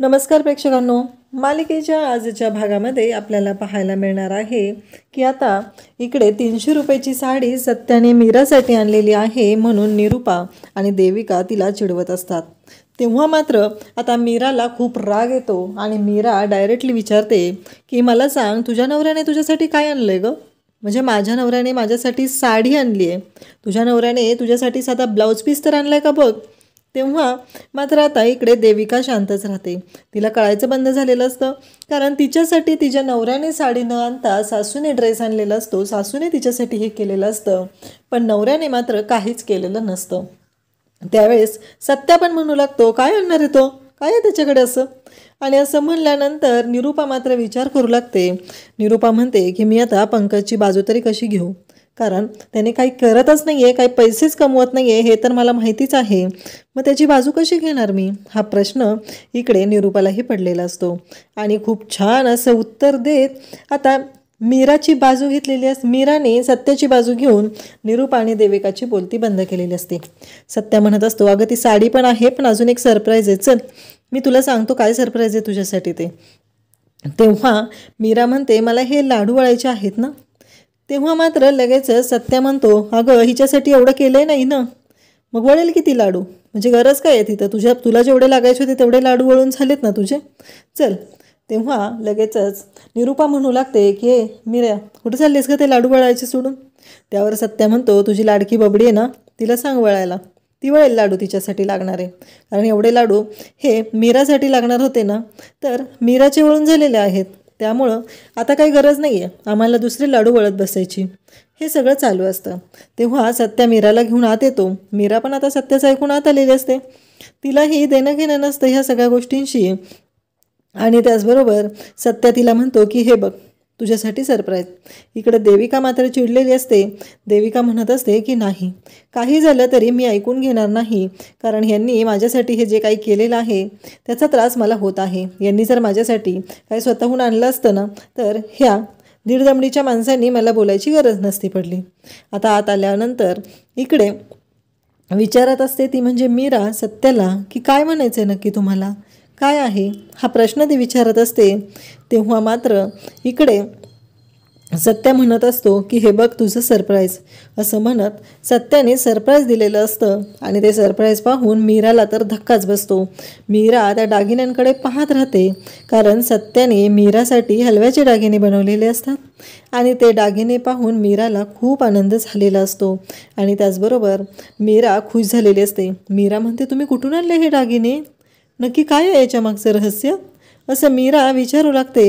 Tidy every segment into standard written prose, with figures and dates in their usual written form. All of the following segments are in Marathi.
नमस्कार प्रेक्षकांनो, मालिकेच्या आजच्या भागामध्ये आपल्याला पाहायला मिळणार आहे की आता इकडे 300 रुपयाची साडी सत्याने मीरासाठी आणलेली आहे म्हणून निरूपा आणि देविका तिला चिडवत असतात। तेव्हा मात्र आता मीराला खूप राग येतो आणि मीरा डायरेक्टली विचारते की मला सांग, तुझ्या नवऱ्याने तुझ्यासाठी काय आणलंय ग? म्हणजे माझ्या नवऱ्याने माझ्यासाठी साडी आणली आहे, तुझ्या नवऱ्याने तुझ्यासाठी साधा ब्लाउज पीस तर आणलाय का बघ। तेव्हा मात्र आता इकडे देविका शांतच राहते। तिला कळायचं बंद झालेलं असतं, कारण तिच्यासाठी तिच्या नवऱ्याने साडी न आणता सासूने ड्रेस आणलेला असतो, सासूने तिच्यासाठी हे केलेलं असतं, पण नवऱ्याने मात्र काहीच केलेलं नसतं। त्यावेळेस सत्या पण म्हणू लागतो, काय आणणार आहे तो, काय आहे त्याच्याकडे असं। आणि असं म्हणल्यानंतर निरूपा मात्र विचार करू लागते। निरूपा म्हणते की मी आता पंकजची बाजू तरी कशी घेऊ, कारण त्याने काही करतच नाही आहे, काही पैसेच कमवत नाही आहे, हे तर मला माहितीच आहे, मग त्याची बाजू कशी घेणार मी, हा प्रश्न इकडे निरूपालाही पडलेला असतो। आणि खूप छान असं उत्तर देत आता मीराची बाजू घेतलेली असते। मीराने सत्याची बाजू घेऊन निरूपा आणि देविकाची बोलती बंद केलेली असते। सत्या म्हणत असतो, अगं ती साडी पण आहे, पण अजून एक सरप्राईज आहे, चल मी तुला सांगतो काय सरप्राईज आहे तुझ्यासाठी ते। तेव्हा मीरा म्हणते, मला हे लाडू वळायचे आहेत ना। तेव्हा मात्र लगेच सत्या म्हणतो, अगं हिच्यासाठी एवढं केलंय नाही ना, मग वळेल किती लाडू, म्हणजे गरज काय आहे तिथं, तुला जेवढे लागायचे होते तेवढे लाडू वळून झालेत ना तुझे, चल। तेव्हा लगेचच निरूपा म्हणू लागते की मीरा कुठं चाललीस का ते लाडू वळायचे सोडून। त्यावर सत्या म्हणतो, तुझी लाडकी बबडी आहे ना, तिला सांग वळायला, ती वळेल लाडू तिच्यासाठी लागणार आहे, कारण एवढे लाडू हे मीरासाठी लागणार होते ना, तर मीराचे वळून झालेले आहेत, त्यामुळं आता काही गरज नाही आहे आम्हाला दुसरे लाडू वळत बसायची। हे सगळं चालू असतं। तेव्हा सत्या मीराला घेऊन आत येतो। मीरा पण आता सत्याचं ऐकून आत आलेली असते, तिलाही देणं घेणं नसतं ह्या सगळ्या गोष्टींशी। आणि त्याचबरोबर सत्या तिला म्हणतो की हे बघ तुझ्यासाठी सरप्राईज। इकडे देविका मात्र चिडलेली असते। देविका म्हणत असते की नाही, काही झालं तरी मी ऐकून घेणार नाही, कारण यांनी माझ्यासाठी हे जे काही केलेलं आहे त्याचा त्रास मला होत आहे। यांनी जर माझ्यासाठी काही स्वतःहून आणलं असतं ना, तर ह्या दीडदमडीच्या माणसांनी मला बोलायची गरज नसती पडली। आता आत आल्यानंतर इकडे विचारत असते ती म्हणजे मीरा सत्याला की काय म्हणायचं आहे नक्की तुम्हाला, काय आहे हा प्रश्न ती विचारत असते। तेव्हा मात्र इकडे सत्या म्हणत असतो की हे बघ तुझं सरप्राईज, असं म्हणत सत्याने सरप्राईज दिलेलं असतं। आणि ते सरप्राईज पाहून मीराला तर धक्काच बसतो। मीरा त्या दागिन्यांकडे पाहत राहते, कारण सत्याने मीरासाठी हलव्याचे दागिने बनवलेले असतात आणि ते दागिने पाहून मीराला खूप आनंद झालेला असतो। आणि त्याचबरोबर मीरा खुश झालेली असते। मीरा म्हणते, तुम्ही कुठून आणले हे दागिने, नक्की काय आहे याच्या मागचं रहस्य, असं मीरा विचारू लागते।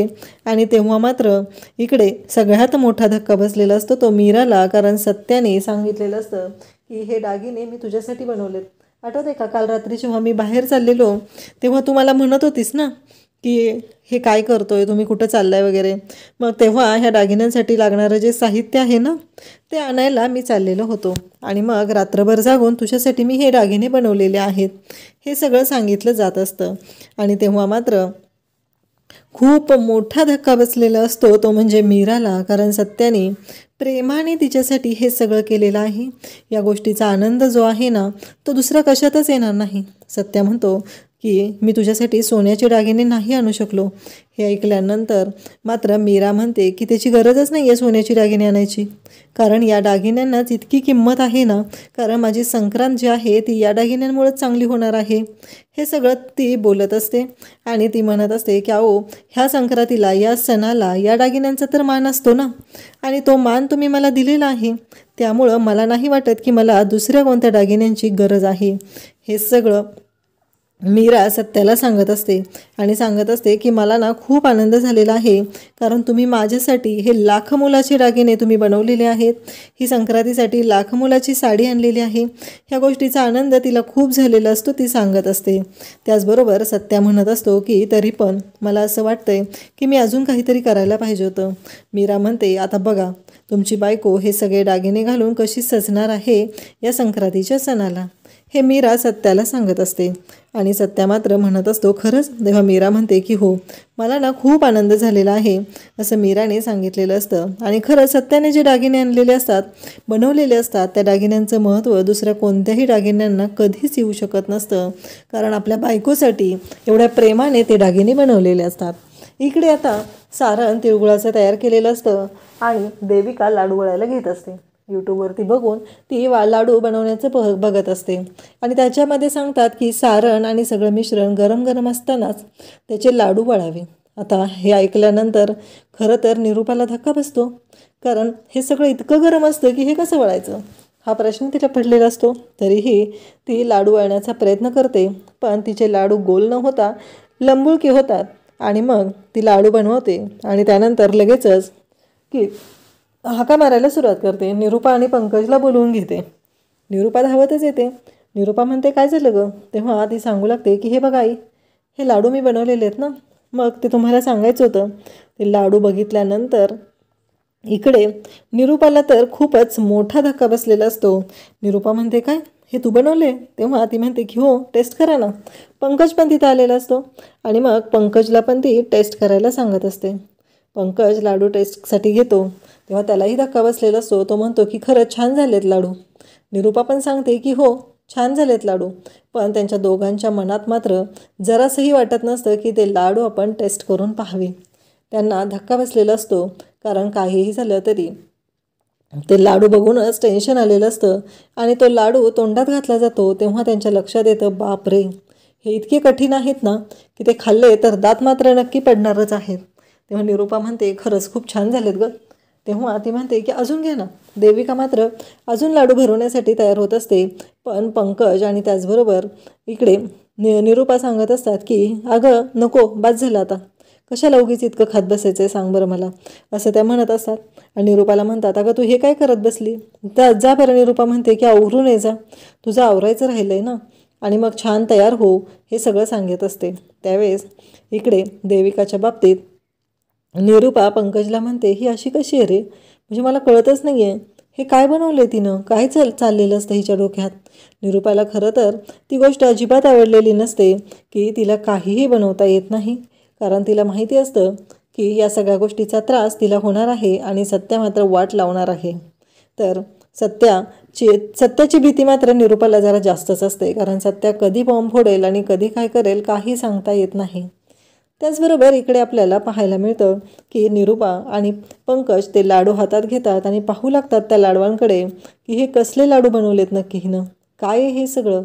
आणि तेव्हा मात्र इकडे सगळ्यात मोठा धक्का बसलेला असतो तो मीराला, कारण सत्याने सांगितलेलं असतं की हे दागिने मी तुझ्यासाठी बनवलेत। आठवते का काल रात्री जेव्हा मी बाहेर चाललेलो तेव्हा तू मला म्हणत होतीस ना की हे काय करतोय तुम्ही, कुठं चाललाय वगैरे, मग तेव्हा ह्या दागिन्यांसाठी लागणारं जे साहित्य आहे ना ते आणायला मी चाललेलो होतो, आणि मग रात्रभर जागून तुझ्यासाठी मी हे दागिने बनवलेले आहेत, हे सगळं सांगितलं जात असतं। आणि तेव्हा मात्र खूप मोठा धक्का बसलेला असतो तो म्हणजे मीराला, कारण सत्याने प्रेमाने तिच्यासाठी हे सगळं केलेलं आहे। या गोष्टीचा आनंद जो आहे ना तो दुसरा कशातच येणार नाही। सत्या म्हणतो की मी तुझ्यासाठी सोन्याचे दागिने नाही आणू शकलो। हे ऐकल्यानंतर मात्र मीरा म्हणते की त्याची गरजच नाही आहे सोन्याची दागिने आणायची, कारण या दागिन्यांनाच इतकी किंमत आहे ना, कारण माझी संक्रांत जी आहे ती या दागिन्यांमुळेच चांगली होणार आहे। हे सगळं ती बोलत असते आणि ती म्हणत असते की अहो ह्या संक्रांतीला, या सणाला या दागिन्यांचा तर मान असतो ना, आणि तो मान तुम्ही मला दिलेला आहे, त्यामुळं मला नाही वाटत की मला दुसऱ्या कोणत्या दागिन्यांची गरज आहे। हे सगळं मीरा सत्याला सांगत असते आणि सांगत असते की मला ना खूप आनंद झालेला आहे, कारण तुम्ही माझ्यासाठी हे लाख मोलाचे दागिने तुम्ही बनवलेले आहेत, ही संक्रांतीसाठी लाख मोलाची साडी आणलेली आहे, ह्या गोष्टीचा आनंद तिला खूप झालेला असतो, ती सांगत असते। त्याचबरोबर सत्या म्हणत असतो की तरी पण मला असं वाटतंय की मी अजून काहीतरी करायला पाहिजे होतं। मीरा म्हणते, आता बघा तुमची बायको हे सगळे दागिने घालून कशी सजणार आहे या संक्रांतीच्या सणाला, हे मीरा सत्याला सांगत असते आणि सत्या मात्र म्हणत असतो खरंच. तेव्हा मीरा म्हणते की हो, मला ना खूप आनंद झालेला आहे असं मीराने सांगितलेलं असतं. आणि खरं सत्याने जे दागिने आणलेले असतात, बनवलेले असतात, त्या दागिन्यांचं महत्त्व दुसऱ्या कोणत्याही दागिन्यांना कधीच येऊ शकत नसतं, कारण आपल्या बायकोसाठी एवढ्या प्रेमाने ते दागिने बनवलेले असतात. इकडे आता सारण तिळगुळाचं तयार केलेलं असतं आणि देविका लाडू वळायला घेत असते. यूट्यूबवरती बघून ती लाडू बनवण्याचं बघत असते आणि त्याच्यामध्ये सांगतात की सारण आणि सगळं मिश्रण गरम गरम असतानाच त्याचे लाडू वळावे. आता हे ऐकल्यानंतर खरं तर निरूपाला धक्का बसतो, कारण हे सगळं इतकं गरम असतं की हे कसं वळायचं हा प्रश्न तिला पडलेला असतो. तरीही ती लाडू वळण्याचा प्रयत्न करते, पण तिचे लाडू गोल न होता लंबुळके होतात आणि मग ती लाडू बनवते आणि त्यानंतर लगेचच की हाका मारायला सुरुवात करते. निरूपा आणि पंकजला बोलवून घेते. निरूपा धावतच येते. निरूपा म्हणते काय झालं गं? तेव्हा ती सांगू लागते की हे बघा आई, हे लाडू मी बनवलेले आहेत ना, मग ते तुम्हाला सांगायचं होतं. ते लाडू बघितल्यानंतर इकडे निरूपाला तर खूपच मोठा धक्का बसलेला असतो. निरूपा म्हणते काय, हे तू बनवले? तेव्हा ती म्हणते की हो, टेस्ट करा ना. पंकज पण तिथं आलेला असतो आणि मग पंकजला पण ती टेस्ट करायला सांगत असते. पंकज लाडू टेस्टसाठी घेतो तेव्हा त्यालाही धक्का बसलेला असतो. तो म्हणतो की खरंच छान झालेत लाडू. निरूपा पण सांगते की हो, छान झालेत लाडू. पण त्यांच्या दोघांच्या मनात मात्र जरासंही वाटत नसतं की ते लाडू आपण टेस्ट करून पाहावे. त्यांना धक्का बसलेला असतो, कारण काहीही झालं तरी ते लाडू बघूनच टेन्शन आलेलं असतं आणि तो लाडू तोंडात घातला जातो तेव्हा त्यांच्या लक्षात येतं बापरे, हे इतके कठीण आहेत ना की ते खाल्ले तर दात मात्र नक्की पडणारच आहेत. तेव्हा निरूपा म्हणते खरंच खूप छान झालेत गं. तेव्हा ती म्हणते की अजून घ्या ना. देविका मात्र अजून लाडू भरवण्यासाठी तयार होत असते, पण पंकज आणि त्याचबरोबर इकडे निरूपा सांगत असतात की अगं नको, बाद झालं आता, कशाला उगीच इतकं खात बसायचं आहे सांग बरं मला, असं त्या म्हणत असतात. आणि निरूपाला म्हणतात अगं तू हे काय करत बसली, जा बरं. निरूपा म्हणते की आवरून ये जा, तुझं आवरायचं राहिलं आहे ना, आणि मग छान तयार हो, हे सगळं सांगत असते. त्यावेळेस इकडे देविकाच्या बाबतीत निरूपा पंकजला म्हणते ही अशी कशी आहे रे, म्हणजे मला कळतच नाही आहे, हे काय बनवले तिनं, काय चाललेलं असतं हिच्या डोक्यात. निरूपाला खरं तर ती गोष्ट अजिबात आवडलेली नसते की तिला काहीही बनवता येत नाही, कारण तिला माहिती असतं की या सगळ्या गोष्टीचा त्रास तिला होणार आहे आणि सत्या मात्र वाट लावणार आहे. तर सत्याची भीती मात्र निरूपाला जरा जास्तच असते, कारण सत्या कधी बॉम्ब फोडेल आणि कधी काय करेल काही सांगता येत नाही. त्याचबरोबर इकडे आपल्याला पाहायला मिळतं की निरूपा आणि पंकज ते लाडू हातात घेतात आणि पाहू लागतात त्या लाडवांकडे की हे कसले लाडू बनवलेत नक्की हिनं, काय हे सगळं,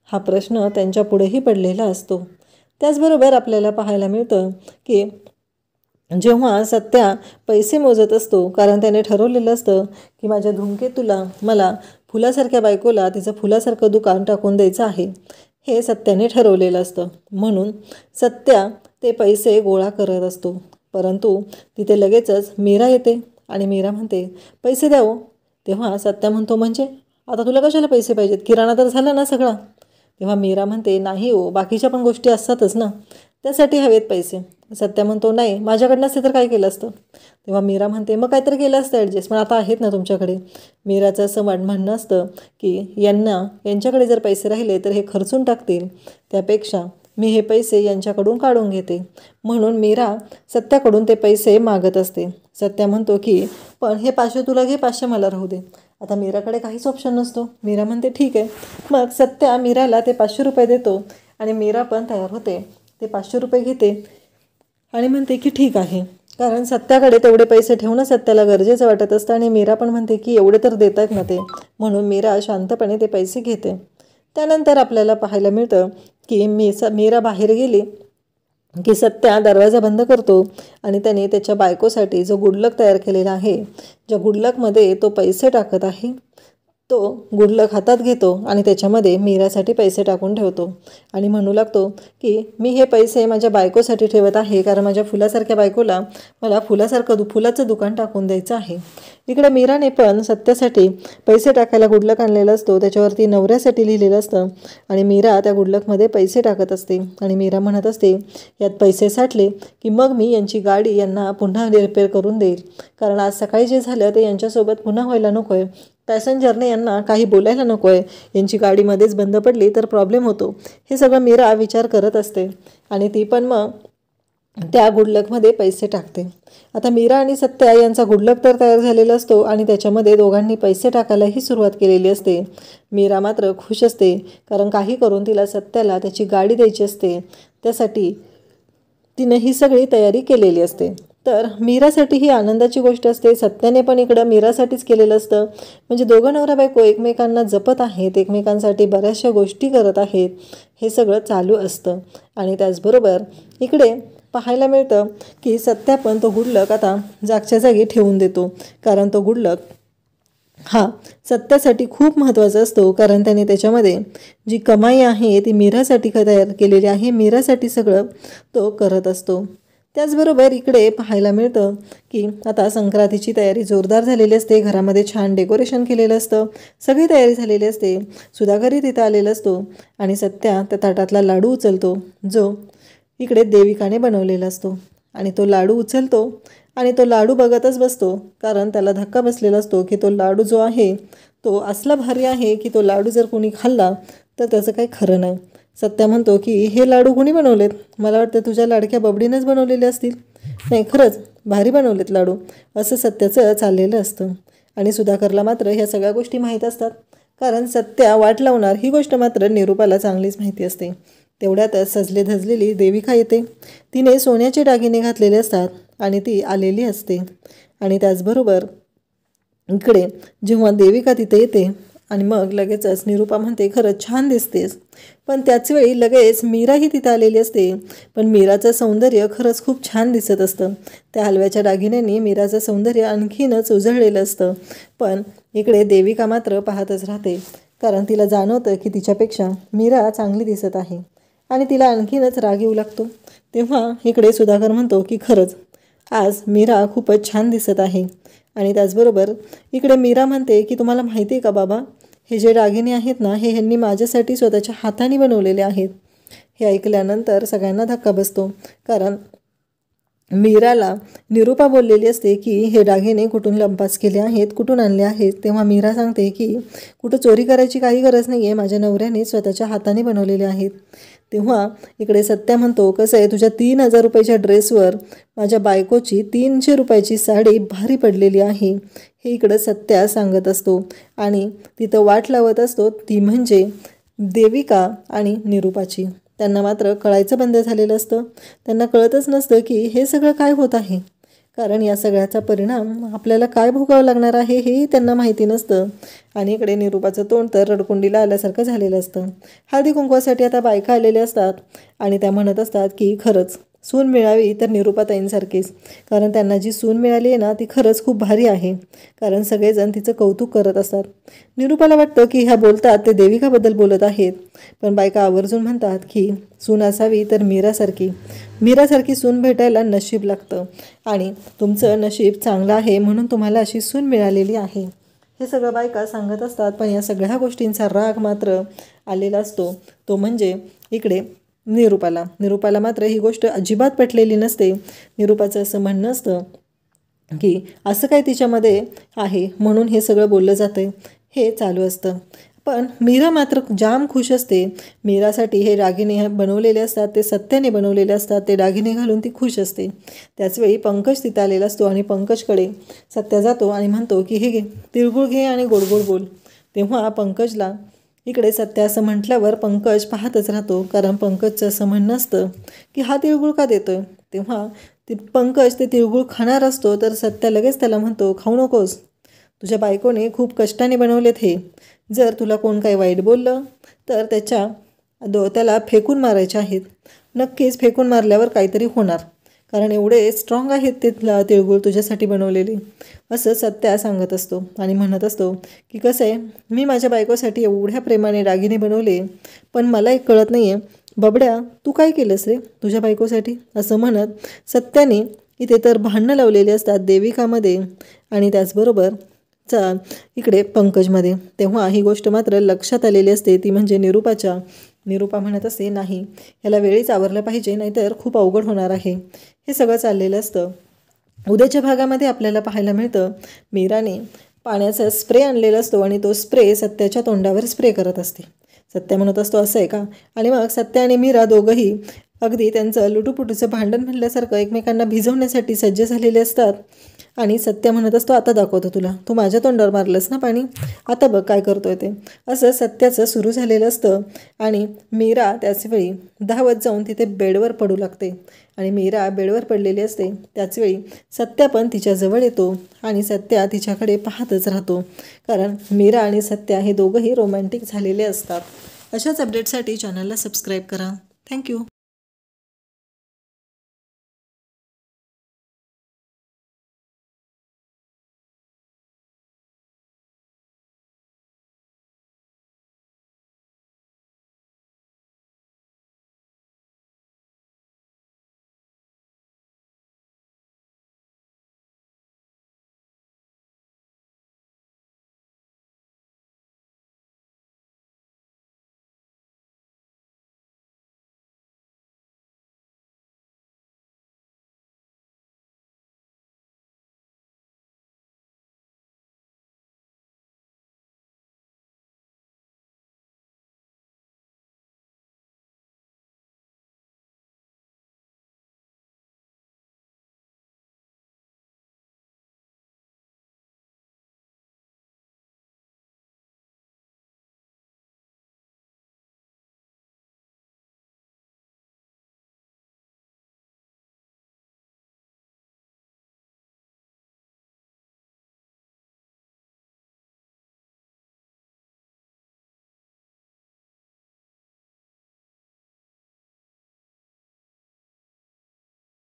हा प्रश्न त्यांच्या पुढेही पडलेला असतो. त्याचबरोबर आपल्याला पाहायला मिळतं की जेव्हा सत्या पैसे मोजत असतो, कारण त्याने ठरवलेलं असतं की माझ्या धूमकेतूला मला फुलासारख्या बायकोला तिचं फुलासारखं दुकान टाकून द्यायचं आहे, हे सत्याने ठरवलेलं असतं. म्हणून सत्या ते पैसे गोळा करत असतो, परंतु तिथे लगेचच मीरा येते आणि मीरा म्हणते पैसे द्या हो. तेव्हा सत्या म्हणतो म्हणजे आता तुला कशाला पैसे पाहिजेत, किराणा तर झाला ना सगळा. तेव्हा मीरा म्हणते नाही हो, बाकीच्या पण गोष्टी असतातच ना, त्यासाठी हवेत पैसे. सत्या म्हणतो नाही, माझ्याकडनं असते तर काय केलं असतं. तेव्हा मीरा म्हणते मग काहीतरी केलं असतं ॲडजस्ट, पण आता आहेत ना तुमच्याकडे. मीराचं असं म्हणणं असतं की यांच्याकडे जर पैसे राहिले तर हे खर्चून टाकतील, त्यापेक्षा मी हे पैसे यांच्याकडून काढून घेते. म्हणून मीरा सत्याकडून ते पैसे मागत असते. सत्या म्हणतो की पण हे 500 तुला घे, 500 मला राहू दे. आता मीराकडे काहीच ऑप्शन नसतो. मीरा म्हणते ठीक आहे. मग सत्या मीराला ते 500 रुपये देतो आणि मीरा पण तयार होते. ते 500 रुपये घेते आणि म्हणते की ठीक आहे, कारण सत्याकडे तेवढे पैसे ठेवणं सत्याला गरजेचं वाटत असतं आणि मीरा पण म्हणते की एवढे तर देत आहेत ना ते, म्हणून मीरा शांतपणे ते पैसे घेते. त्यानंतर आपल्याला पाहायला मिळतं की मीरा बाहेर गेली की सत्या दरवाजा बंद करतो आणि त्याने त्याच्या बायकोसाठी जो गुडलक तयार केलेला आहे, ज्या गुडलकमध्ये तो पैसे टाकत आहे, तो गुडलक हातात घेतो आणि त्याच्यामध्ये मीरासाठी पैसे टाकून ठेवतो आणि म्हणू लागतो की मी हे पैसे माझ्या बायकोसाठी ठेवत आहे, कारण माझ्या फुलासारख्या बायकोला मला फुलाचं दुकान टाकून द्यायचं आहे. इकडे मीराने पण सत्यासाठी पैसे टाकायला गुडलक आणलेलं असतो, त्याच्यावरती नवऱ्यासाठी लिहिलेलं असतं आणि मीरा त्या गुडलकमध्ये पैसे टाकत असते आणि मीरा म्हणत असते यात पैसे साठले की मग मी यांची गाडी यांना पुन्हा रिपेअर करून देईल, कारण आज सकाळी जे झालं ते यांच्यासोबत पुन्हा व्हायला नको आहे, पॅसेंजरने यांना काही बोलायला नको आहे, यांची गाडी मध्येच बंद पडली तर प्रॉब्लेम होतो, हे सगळं मीरा विचार करत असते आणि ती पण मग त्या गुडलकमध्ये पैसे टाकते. आता मीरा आणि सत्या यांचा गुडलक तर तयार झालेला असतो आणि त्याच्यामध्ये दोघांनी पैसे टाकायलाही सुरुवात केलेली असते. मीरा मात्र खुश असते, कारण काही करून तिला सत्याला त्याची गाडी द्यायची असते. त्यासाठी तिने ही सगळी तयारी केलेली असते. तर मीरासाठी ही आनंदाची गोष्ट असते. सत्याने पण इकडं मीरासाठीच केलेलं असतं. म्हणजे दोघं नवरा बायको एकमेकांना जपत आहेत, एकमेकांसाठी बऱ्याचशा गोष्टी करत आहेत, हे सगळं चालू असतं. आणि त्याचबरोबर इकडे पाहायला मिळतं की सत्या पण तो गुडलक आता जागच्या जागी ठेवून देतो, कारण तो गुडलक हा सत्यासाठी खूप महत्त्वाचा असतो. कारण त्याने त्याच्यामध्ये जी कमाई आहे ती मीरासाठी तयार केलेली आहे, मीरासाठी सगळं तो करत असतो. त्याचबरोबर इकडे पाहायला मिळतं की आता संक्रांतीची तयारी जोरदार झालेली असते. घरामध्ये छान डेकोरेशन केलेलं असतं, सगळी तयारी झालेली असते. सुधाकरही तिथं आलेला असतो आणि सत्या त्या ताटातला लाडू उचलतो, जो इकडे देविकाने बनवलेला असतो. आणि तो लाडू उचलतो आणि तो लाडू बघतच बसतो, कारण त्याला धक्का बसलेला असतो की तो लाडू जो आहे तो असला भारी आहे की तो लाडू जर कोणी खाल्ला तर त्याचं काही खरं नाही. सत्या म्हणतो की हे लाडू कोणी बनवलेत? मला वाटतं तुझ्या लाडक्या बबडीनेच बनवलेले असतील. नाही, खरंच भारी बनवलेत लाडू, असं सत्याचं चाललेलं असतं. आणि सुधाकरला मात्र ह्या सगळ्या गोष्टी माहीत असतात, कारण सत्या वाट लावणार ही गोष्ट मात्र निरूपाला चांगलीच माहिती असते. तेवढ्यातच सजले धजलेली देविका येते. तिने सोन्याचे दागिने घातलेले असतात आणि ती आलेली असते. आणि त्याचबरोबर इकडे जेव्हा देविका तिथे येते आणि मग लगेचच निरूपा म्हणते खरंच छान दिसतेस. पण त्याचवेळी लगेच मीराही तिथे आलेली असते. पण मीराचं सौंदर्य खरंच खूप छान दिसत असतं. त्या हलव्याच्या दागिन्यांनी मीराचं सौंदर्य आणखीनच उजळलेलं असतं. पण इकडे देविका मात्र पाहतच राहते, कारण तिला जाणवतं की तिच्यापेक्षा मीरा चांगली दिसत आहे आणि तिला आणखीनच राग येऊ लागतो. तेव्हा इकडे सुधाकर म्हणतो की खरंच आज मीरा खूपच छान दिसत आहे. आणि त्याचबरोबर इकडे मीरा म्हणते की तुम्हाला माहिती आहे का बाबा, हे जे दागिने आहेत ना, हे ह्यांनी माझ्यासाठी स्वतःच्या हाताने बनवलेले आहेत. हे ऐकल्यानंतर सगळ्यांना धक्का बसतो, कारण मीराला निरूपा बोललेली असते की हे दागिने कुठून लंपास केले आहेत, कुठून आणले आहेत. तेव्हा मीरा सांगते की कुठं चोरी करायची काही गरज नाही आहे, माझ्या नवऱ्याने स्वतःच्या हाताने बनवलेले आहेत. तेव्हा इकडे सत्या म्हणतो कसं आहे, तुझ्या 3,000 रुपयाच्या ड्रेसवर माझ्या बायकोची 300 रुपयाची साडी भारी पडलेली आहे, हे इकडं सत्या सांगत असतो. आणि तिथं वाट लावत असतो, ती म्हणजे देविका आणि निरूपाची. त्यांना मात्र कळायचं बंद झालेलं असतं. त्यांना कळतच नसतं की हे सगळं काय होत आहे, कारण या सगळ्याचा परिणाम आपल्याला काय भोगावं लागणार आहे हेही त्यांना माहिती नसतं. आणि इकडे निरूपाचं तोंड तर रडकुंडीला आल्यासारखं झालेलं असतं. हळदी कुंकवासाठी आता बायका आलेल्या असतात आणि त्या म्हणत असतात की खरंच सून मिळावी तर निरूपाताईंसारखीच, कारण त्यांना जी सून मिळाली आहे ना ती खरंच खूप भारी आहे, कारण सगळेजण तिचं कौतुक करत असतात. निरूपाला वाटतं की ह्या बोलतात ते देविकाबद्दल बोलत आहेत, पण बायका आवर्जून म्हणतात की सून असावी तर मीरासारखी सून भेटायला नशीब लागतं आणि तुमचं नशीब चांगलं आहे म्हणून तुम्हाला अशी सून मिळालेली आहे, हे सगळं बायका सांगत असतात. पण या सगळ्या गोष्टींचा राग मात्र आलेला असतो, तो म्हणजे इकडे निरूपाला मात्र ही गोष्ट अजिबात पटलेली नसते. निरूपाचं असं म्हणणं असतं की असं काय तिच्यामध्ये आहे म्हणून हे सगळं बोललं जातं, हे चालू असतं. पण मीरा मात्र जाम खुश असते. मीरासाठी हे दागिने बनवलेले असतात, ते सत्याने बनवलेले असतात, ते दागिने घालून ती खुश असते. त्याचवेळी पंकज तिथं आलेला असतो आणि पंकजकडे सत्या जातो आणि म्हणतो की हे घे, तिळगुळ घे आणि गोड गोड बोल. तेव्हा पंकजला इकडे सत्या असं म्हटल्यावर पंकज पाहतच राहतो, कारण पंकजचं असं म्हणणं असतं की हा तिळगुळ का देतोय. तेव्हा पंकज ते तिळगुळ खाणार असतो, तर सत्या लगेच त्याला म्हणतो खाऊ नकोस, तुझ्या बायकोने खूप कष्टाने बनवलेत हे, जर तुला कोण काही वाईट बोललं तर त्याला फेकून मारायचे आहेत. नक्कीच फेकून मारल्यावर काहीतरी होणार, कारण एवढे स्ट्रॉंग आहेत ते तिळगुळ तुझ्यासाठी बनवलेले, असं सत्या सांगत असतो. आणि म्हणत असतो की कसं आहे, मी माझ्या बायकोसाठी एवढ्या प्रेमाने दागिने बनवले, पण मला एक कळत नाही आहे बबड्या, तू काय केलंस रे तुझ्या बायकोसाठी, असं म्हणत सत्याने इथे तर भांडणं लावलेली असतात देविकामध्ये आणि त्याचबरोबर इकडे पंकजमध्ये. तेव्हा ही गोष्ट मात्र लक्षात आलेली असते, ती म्हणजे निरूपा म्हणत असते नाही, ह्याला वेळीच आवरलं पाहिजे, नाहीतर खूप अवघड होणार आहे. हे सगळं चाललेलं असतं. उद्याच्या भागामध्ये आपल्याला पाहायला मिळतं मीराने पाण्याचा स्प्रे आणलेला असतो आणि तो स्प्रे सत्याच्या तोंडावर स्प्रे करत असते. सत्या म्हणत असतो असं आहे का? आणि मग सत्या आणि मीरा दोघंही अगदी त्यांचं लुटूपुटूचं भांडण म्हणल्यासारखं एकमेकांना भिजवण्यासाठी सज्ज झालेले असतात. आणि सत्या म्हणत असतो आता दाखवतो तुला, तू माझ्या तोंडावर मारलंस ना पाणी, आता बघ काय करतोय ते. असं सत्याचं सुरू झालेलं असतं. आणि मीरा त्याचवेळी धावत जाऊन तिथे बेडवर पडू लागते. आणि मीरा बेडवर पडलेली असते त्याचवेळी सत्या पण तिच्याजवळ येतो आणि सत्या तिच्याकडे पाहतच राहतो, कारण मीरा आणि सत्या हे दोघंही रोमॅन्टिक झालेले असतात. अशाच अपडेटसाठी चॅनलला सबस्क्राईब करा. थँक्यू.